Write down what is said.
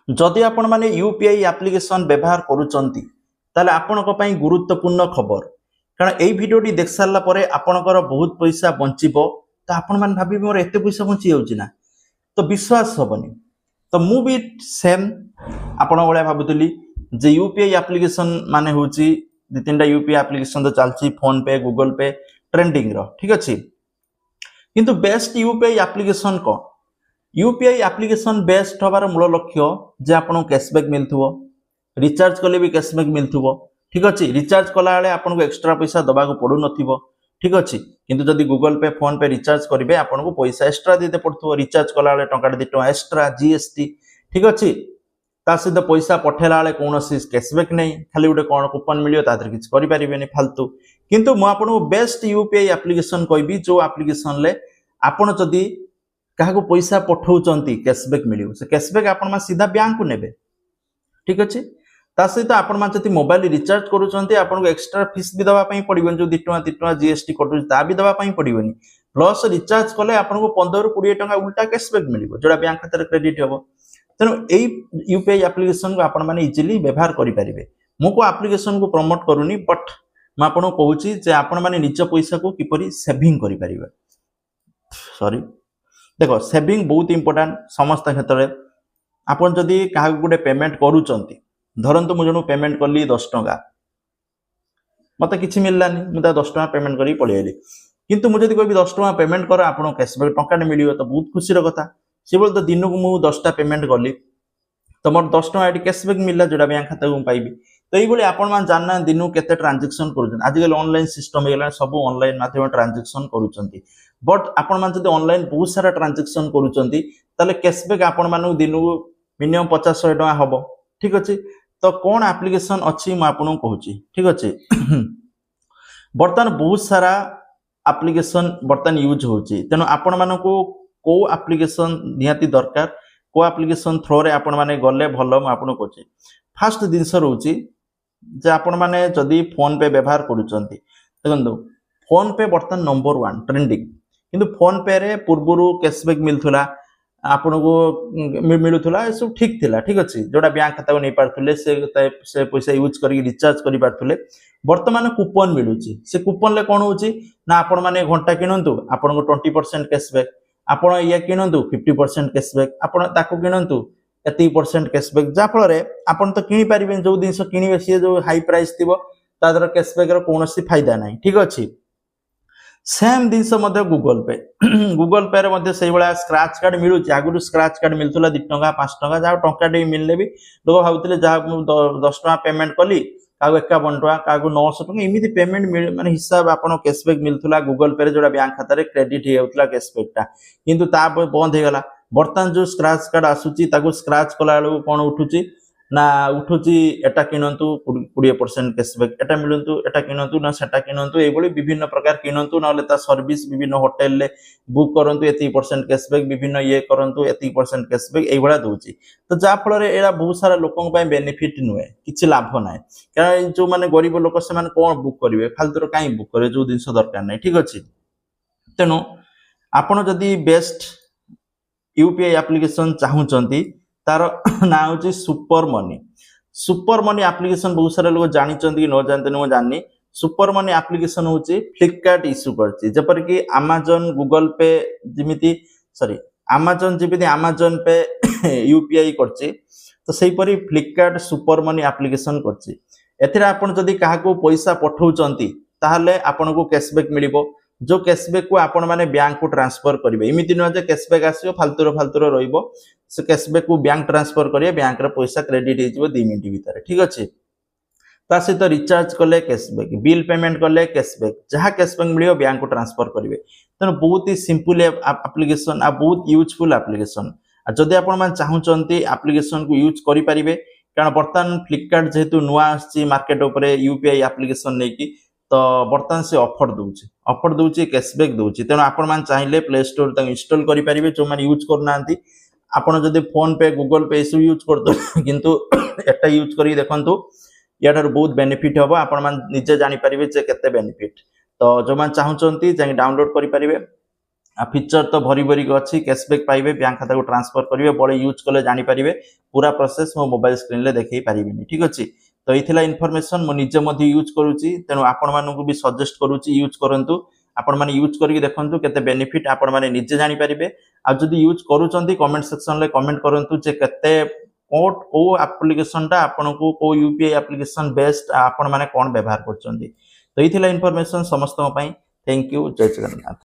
जदि आपण माने यूपीआई एप्लिकेशन व्यवहार करूचंती ताले आपणक पई गुरुत्वपूर्ण खबर कारण एई भिडियोटी देख सारला परे आपणकर बहुत पैसा बंचिबो तो आपण मान भाबी मोर एते पैसा बंची जाउची ना तो विश्वास होबनी तो मु भी सेम आपण भलिया भाबुतली जे यूपीआई एप्लिकेशन माने होची दि तीनटा यूपीआई एप्लिकेशन तो चलची फोन पे गूगल पे ट्रेंडिंग रो ठीक अछि किंतु बेस्ट यूपीआई एप्लिकेशन को यूपीआई एप्लिकेशन बेस्ट हबार मूल लक्ष्य जे आपन कैशबैक मिलथुवो रिचार्ज कले भी कैशबैक मिलथुवो ठीक अछि रिचार्ज कला बेले आपन को एक्स्ट्रा पैसा दबा को पडु नथिवो ठीक अछि किंतु जदि गूगल पे फोन पे रिचार्ज करिवे आपन को पैसा एक्स्ट्रा देते पड़थुवो रिचार्ज कला बेले टंका 2 टका एक्स्ट्रा जीएसटी ठीक अछि ता सहित पैसा पठेला बेले कोनोसी कैशबैक नहीं खाली गोटे कोन कूपन मिलियो तादर किछ करि परिबेनी फालतू किंतु मु आपन को बेस्ट यूपीआई एप्लिकेशन कहबी जो एप्लिकेशन ले आपन जदि क्या पैसा पठाऊँच कैशबैक मिले से कैशबैक आप सीधा बैंक को नेबे ठीक अच्छे ता सहित आपण जब मोबाइल रिचार्ज करूँ एक्स्ट्रा फीस भी दवाई पड़ोनी जो 2 टका 3 टका जीएसटी कटुँ ता भी दवाई पड़ोनी प्लस रिचार्ज कले आपको 15 ରୁ 20 टका उल्टा कैशबैक मिले जोड़ा बैंक खाते क्रेडिट हम तेणु यही यूपीआई एप्लिकेशन को आपण मैंने इजिली व्यवहार करेंगे मुझे एप्लिकेशन को प्रमोट करूनी बट मुझे कहूँ आपण मैंने निज पैसा को किपरि सेविंग करें सॉरी देखो सेविंग बहुत इंपोर्टेंट समस्त क्षेत्र में आपन जदि क्या गोटे पेमेंट करूचंती धरंतु मुझे पेमेंट कली 10 टका मत कि मिललानी मुझे 10 टका पेमेंट करी पलि आइली किंतु मुझे जदि कहबी 10 टका पेमेंट कर आपन कैशबैक टंका मिलियो तो बहुत खुशी कथा से बोल तो दिन को मुझे 10 टा पेमेंट कली तो मोर 10 टका ये कैशबैक मिलला जोड़ा बैंक खाता को पाइबी तो ये आपण मान जानना दिन को केते ट्रांजैक्शन करूछन आजकल ऑनलाइन सिस्टम हेला सब ऑनलाइन माध्यम ट्रांजैक्शन करूछंती बट आपण मान जदि ऑनलाइन बहुत सारा ट्रांजैक्शन करूछंती ताले कैशबैक आपण मान दिन को मिनिमम 50-100 टका हबो ठीक अछि तो कोन एप्लिकेशन अछि म आपन कहूची ठीक अछि बर्तन बहुत सारा एप्लिकेशन बर्तन यूज होची तेनो आपण मान को को एप्लिकेशन निहाती दरकार को एप्लिकेशन थ्रो रे आपण माने गले भलो म आपन कहूची फास्ट दिनस रहउची जे आपण माने जदि फोन पे व्यवहार करूचंती देखंतु फोन पे बर्तन नंबर 1 ट्रेंडिंग किंतु फोन पे रे पूर्वरु कैशबैक मिलथुला आपन को मिलुथुला सब ठीक थिला ठीक अछि जोडा बैंक खाता को नै पारथुले से पैसा यूज करी रिचार्ज करी पारथुले वर्तमान कूपन मिलुची से कूपन ले कोन होची ना आपण माने घंटा किनंतु आपण को 20% कैशबैक आपण या किनंतु 50% कैशबैक आपण ताको किनंतु 80% कैशबैक जा फल रे आपण तो किनि पारिबे जो दिनस किनिबे से जो हाई प्राइस थिबो तादर कैशबैक रो कोनोसी फायदा नाही ठीक अछि सेम दिन गूगल पे रे से भाया स्क्रैच कार्ड मिलूँ आगुरी स्क्रैच कार्ड मिलूला 2 टका 5 टका जहाँ टंका मिलने भी लोग भावुले जहाँ 10 टका पेमेंट कली क्या 51 टका क्या 900 टका इमिति पेमेंट माने हिसाब आपन कैशबैक मिलूला गूगल पे जोड़ा बैंक खाता रे क्रेडिट होता कैशबैकटा किंतु बंद हो गला बर्तमान जो स्क्रैच कार्ड आसूची स्क्रैच कला बेलू कौन उठुची ना उठुची एटा किनंतु 20% कैशबैक एटा मिलंतु एटा किनंतु ना सेटा किनंतु एबोली विभिन्न प्रकार किनंतु नले ता सर्विस विभिन्न होटल ले बुक करंतु 80% कैशबैक विभिन्न ये करंतु 80% कैशबैक एई भला दोची तो जा फल रे एरा बहुत सारा लोकन पय बेनिफिट नुए किछि लाभ नाय कारण जो माने गरीब लोक से माने कोन बुक करिवे फालतुर काई बुक करे जो दिनस दरकार नै ठीक अछि तेनो आपण जदी बेस्ट यूपीआई एप्लिकेशन चाहुचंती तार ना हूँ सुपर मनी एप्लिकेशन बहुत सारे लोग जानी कि न जानते मुझे जानी सुपर मनी एप्लिकेशन हूँ फ्लिपकार्ट इश्यू करछि जेपर कि अमेज़न गूगल पे जिमिति सॉरी अमेज़न जिमिति अमेज़न पे यूपीआई करछि तो सही परी फ्लिपकार्ट सुपर मनी एप्लिकेशन करछि एथिरा आपण जदी काहा को पैसा पठाउचंती ताहले आपण को कैशबैक मिलिबो जो कैशबैक को आपण माने बैंक को ट्रांसफर करेंगे इमिति नुह कैशबैक आसो फालतूर रहिबो से कैशबैक को बैंक ट्रांसफर करेंगे बैंक रे पैसा क्रेडिट हो 2 मिनट भितर ठीक अच्छे ता सहित रिचार्ज कले कैशबैक बिल पेमेंट कले कैशबैक जहाँ कैशबैक मिले बैंक को ट्रांसफर करेंगे तेना बहुत ही सिंपल एप्लिकेशन आ बहुत यूजफुल एप्लिकेशन जदि आपण चाहूँगी एप्लिकेशन को यूज करेंगे कारण बर्तमान फ्लिपकार्ट जेहेतु नुआ आसी मार्केट उपरे यूपीआई एप्लिकेशन नहीं तो बर्तमान से ऑफर दूची कैशबैक दूची तेणु आपण मान चाहिए प्ले स्टोर इंस्टॉल करेंगे जो मैंने यूज करना आपण जदि फोन पे गूगल पे सब यूज कर किंतु एटा यूज करी देखंतु यार बहुत बेनिफिट हम आपण मान निजे जानी पारिबे जे केते बेनिफिट तो जो मान चाहूचंती जाई डाउनलोड करि पारिबे ଫିଚର ତ ଭରି ଭରି ଅଛି କ୍ୟାशबैक पाइबे बैंक खाता को ट्रांसफर करेंगे बड़े यूज कले जानीपारे पूरा प्रोसेस मो मोबाइल स्क्रीन ले देखई पारिबिनी ठीक अच्छे तो ये इनफॉरमेशन मो निजे मध्य यूज करुच्ची तेणु आपण मानू भी सजेस्ट करुच्ची यूज करंतु आपण माने यूज करके देखंतु केते बेनिफिट आपण माने निजे जानी पारिबे आ जदी यूज करूचंती कमेंट सेक्शन ले कमेंट करंतु जे केते को एप्लिकेशन टा आपण को को यूपीआई एप्लिकेशन बेस्ट आपण माने कोन व्यवहार करचंती तो ये इनफॉरमेशन समस्त पई थैंक यू जय जगन्नाथ।